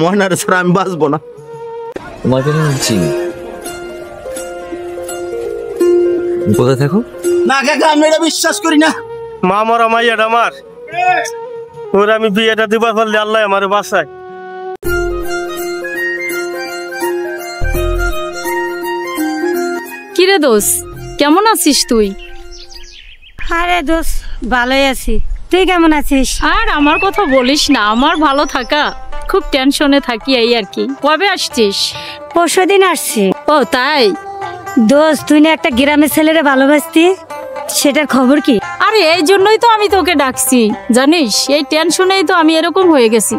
ময়নার ছাড়া আমি বাঁচবো না। তোমাকে আমি চিনি। কোথায় থাকো? না কাকা, আমি এটা বিশ্বাস করি না। মা মরা মাইয়াটা আমার, ওর আমি বিয়েটা দিবার পারলে আল্লাহ আমার বাঁচায়। কিরে দোষ, কেমন আছিস তুই? আরে দোষ, ভালোই আছি। তুই কেমন আছিস? আর আমার কথা বলিস না, আমার ভালো থাকা খুব টেনশনে থাকি এই আর কি। কবে আসছিস? পরশুদিন আসছি। ও তাই? দোষ, তুই না একটা গ্রামের ছেলেরে ভালোবাসতি, সেটার খবর কি? আরে এই জন্যই তো আমি তোকে ডাকছি, জানিস এই টেনশনেই তো আমি এরকম হয়ে গেছি।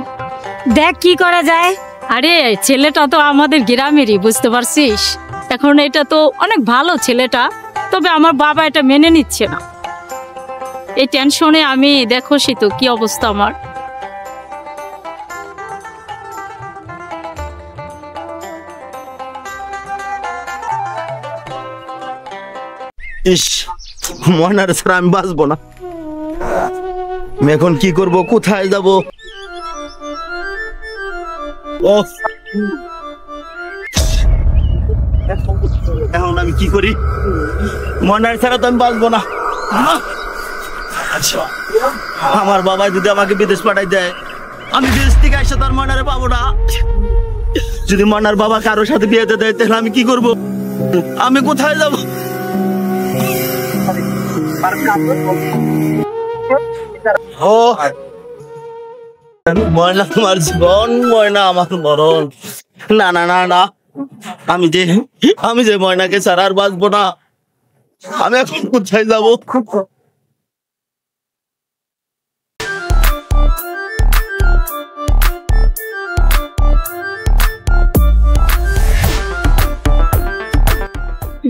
দেখ কি করা যায়। আরে ছেলেটা তো আমাদের গ্রামেরই, বুঝতে পারছিস? এখন এটা তো অনেক ভালো ছেলেটা, তবে আমার বাবা এটা মেনে নিচ্ছে না। এই টেনশনে আমি দেখোসই তো কি অবস্থা আমার। ইস, ময়নার ছাড়া আমি বাঁচবো না। আমি এখন কি করব, কোথায় যাব? এখন আমি কি করি? ময়নার ছাড়া তো আমি বাঁচবো না। আমার বাবা যদি আমাকে বিদেশ পাঠাই দেয়, আমি বিদেশ থেকে এসে তার ময়নারে পাবো না। যদি ময়নার বাবা কারোর সাথে বিয়েতে দেয়, তাহলে আমি কি করব? আমি কোথায় যাব? ও ময়না তোমার জীবন, ময়না আমার মরণ। না না না না, আমি যে ময়নাকে ছাড়া আর বাঁচবো না। আমি এখন কোথায় যাব?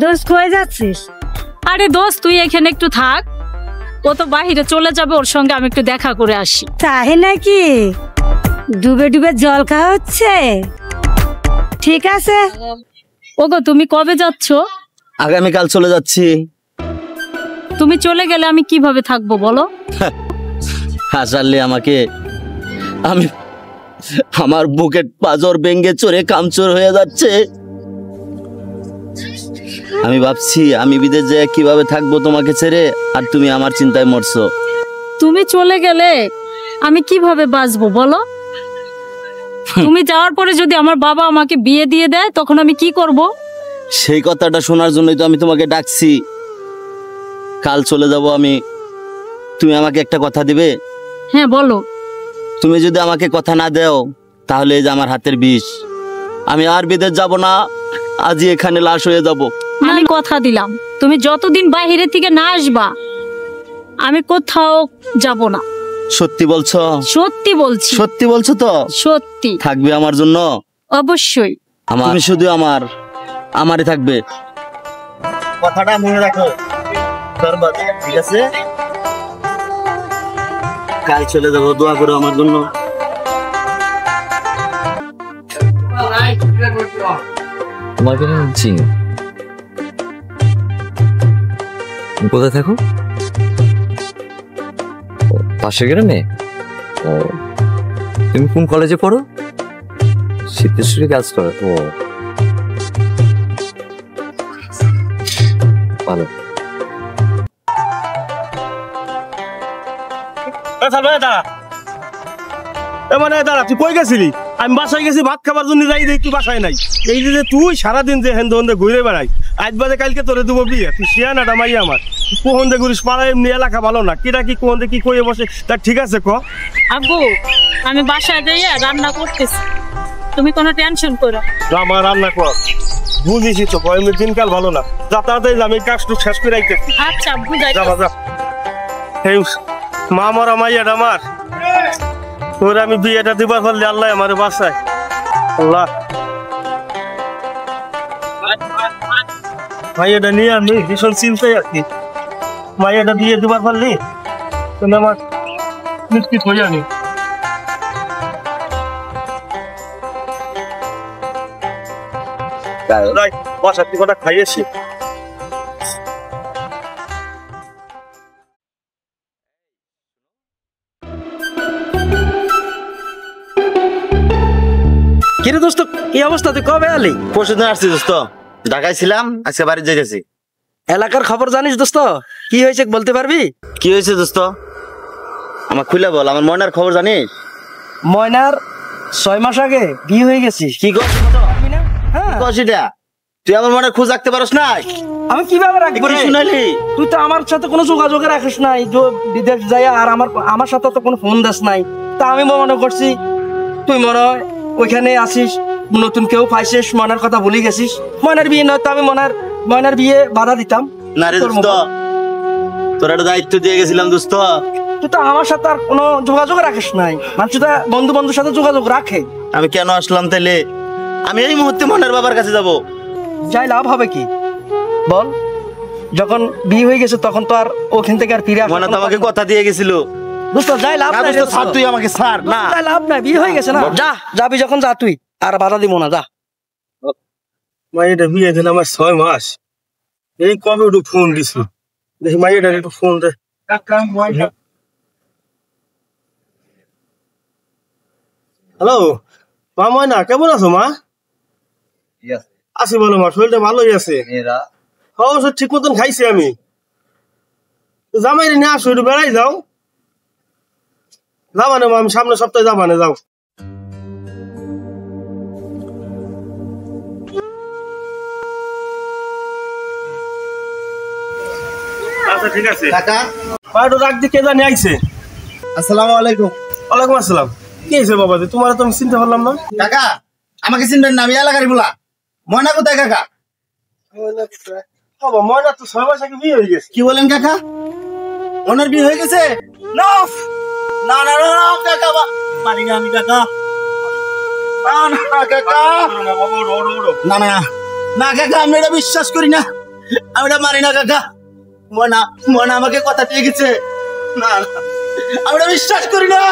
দোষ, কই যাচ্ছিস? আরে দোস্ত, তুই এখানে একটু থাক, ও তো বাহিরে চলে যাবে, ওর সঙ্গে আমি একটু দেখা করে আসি। তাই নাকি? ডুবে ডুবে জল খাওয়া হচ্ছে? ঠিক আছে। ওগো, তুমি কবে যাচ্ছ? আগামীকাল চলে যাচ্ছি। তুমি চলে গেলে আমি কিভাবে থাকবো বলো? আসলে আমার বুকের পাঁজর ভেঙে চড়ে কামচোর হয়ে যাচ্ছে। আমি ভাবছি আমি বিদেশ যেয়ে কিভাবে থাকবো তোমাকে ছেড়ে, আর তুমি আমার চিন্তায় মরছো। তুমি চলে গেলে আমি কিভাবে বাঁচবো বলো? তুমি যাওয়ার পরে যদি আমার বাবা আমাকে বিয়ে দিয়ে দেয়, তখন আমি কি করব? সেই কথাটা শোনার জন্যই তো আমি তোমাকে ডাকছি। কাল চলে যাব আমি, তুমি আমাকে একটা কথা দিবে? হ্যাঁ বলো। তুমি যদি আমাকে কথা না দাও, তাহলে এই যে আমার হাতের বিষ, আমি আর বিদেশ যাব না, আজই এখানে লাশ হয়ে যাব। আমি কথা দিলাম, তুমি যতদিন বাইরে থেকে না আসবা, আমি কোথাও যাব না। সত্যি বলছো? সত্যি বলছি। সত্যি বলছো তো? সত্যি। থাকবে আমার জন্য? অবশ্যই। তুমি শুধু আমারই থাকবে, কথাটা মনে রাখো। ঠিক আছে? কাল চলে যাবো, দোয়া করো আমার জন্য। তোমাকে আমি চিনি। কোথায় থাকো? পাশের গ্রামে? ও, তুমি কোন কলেজে পড়ো? সিদ্ধেশ্বরী কাজ করো? ও ভালো। দাঁড়া, তুই কই গেছিলি? আমি বাসায় গেছি ভাত খাবার জন্য, যাই দেখি তুই বাসায় নাই। এই যে তুই সারাদিন যে হেন্দে হন্দে ঘুরে বেড়াই, আজ বাজে কালকে তোরে দেবো বিয়ে। তুই শিয়ানাটা মাই আমার, কোহন্দে ঘুরিস, পাড়ায় এমনি এলাকা ভালো না। কিরা কি কোহন্দে কি কয়ে বসে, তা ঠিক আছে ক। আব্বু, আমি বাসায় যাইয়া রান্না করতেছি, তুমি কোনো টেনশন করো। আমার রান্না কর, বুঝিস তো এমনি দিনকাল ভালো না। যা তাড়াতাড়ি আমি কাজটুক শেষ করে আইতেছি। আচ্ছা আব্বু, যাই। এই মা মরা মাইয়াটা আমার, ওর আমি বিয়েটা দিবার পারলে আল্লাহ আমার বাঁচায়। আল্লাহ, মাইয়াটা নিয়ে আমি ভীষণ চিন্তায় আর কি। মাইয়াটা বিয়ে দিবার পারলি আমার নিশ্চিত হয়ে আমি। বাসার থেকে ওটা খাইয়েছি। কিরে দোস্ত কি অবস্থা, তুই কবে আলি? পরশুদিন আসছি দোস্ত, ঢাকায় ছিলাম, আজকে বাড়ি যাইতেছি। এলাকার খবর জানিস দোস্ত? কি হয়েছে বলতে পারবি? কি হয়েছে দোস্ত? আমার খুলে বল, আমার ময়নার খবর জানিস? ময়নার 6 মাস আগে বিয়ে হয়ে গেছিস। কি করছিস? হ্যাঁ, তুই আমার মনের খোঁজ রাখতে পারস না? আমি কিভাবে রাখবো রে? শুনালি তুই তো আমার সাথে কোনো যোগাযোগ রাখিস নাই, বিদেশ যাই, আর আমার সাথে তো কোনো ফোন দেস নাই। তা আমি মনে করছি তুই মনে হয় ওইখানে আসিস, নতুন কেউ পাইছিস, ময়নার কথা ভুলে গেছিস। ময়নার বিয়ে নয় তো আমি ময়নার বিয়ে বাধা দিতাম না রে দোস্ত, তোর একটা দায়িত্ব দিয়ে গেছিলাম দোস্ত। তুই তো আমার সাথে আর কোনো যোগাযোগ রাখিস নাই। মানুষ তো বন্ধুর সাথে যোগাযোগ রাখে। আমি কেন আসলাম তাইলে? আমি এই মুহূর্তে মনের বাবার কাছে যাব। যাই লাভ হবে কি বল? যখন বিয়ে হয়ে গেছে তখন তো আর ওখান থেকে আর ফিরে আসা মনে তো আমাকে কথা দিয়ে গেছিল। দোস্ত যাই লাভ নাই, ছাড়, তুই আমাকে ছাড় না। যাই লাভ নাই, বিয়ে হয়ে গেছে না। যা, যাবি যখন যা, তুই আর বাধা দিব না, যা। মাইয়াটা বিয়ে দিলে আমার 6 মাস, এই কবে একটু ফোন দিছিল, দেখি মাইয়াটার একটু ফোন দে। হ্যালো মা, ময়না কেমন আছো মা? আছি বলো মা, শরীরটা ভালোই আছে। ওষুধ ঠিক মতন খাইছি আমি। জামাই নিয়ে আসো, একটু বেড়াই যাও। যাবানে মা, আমি সামনের সপ্তাহে যাবানে, যাও। আচ্ছা ঠিক আছে কাকা, একটু রাখ দিয়ে কে জানি আইছে। আসসালামু আলাইকুম। ওয়ালাইকুম আসসালাম। কি হয়েছে বাবা, তোমার তো আমি চিনতে পারলাম না। কাকা, আমাকে চিনবেন না, আমি এলাকারই বলা। ময়না কোথায় কাকা? বাবা ময়না তো 6 মাস আগে বিয়ে হয়ে গেছে। কি বলেন কাকা? ওনার বিয়ে হয়ে গেছে? না না না না না কাকা, পারি না আমি কাকা। না না কাকা, না না না কাকা, আমি এটা বিশ্বাস করি না, আমি এটা মানি না কাকা। ময়না আমাকে কথা দিয়ে গেছে। না, আমি এটা বিশ্বাস করি না।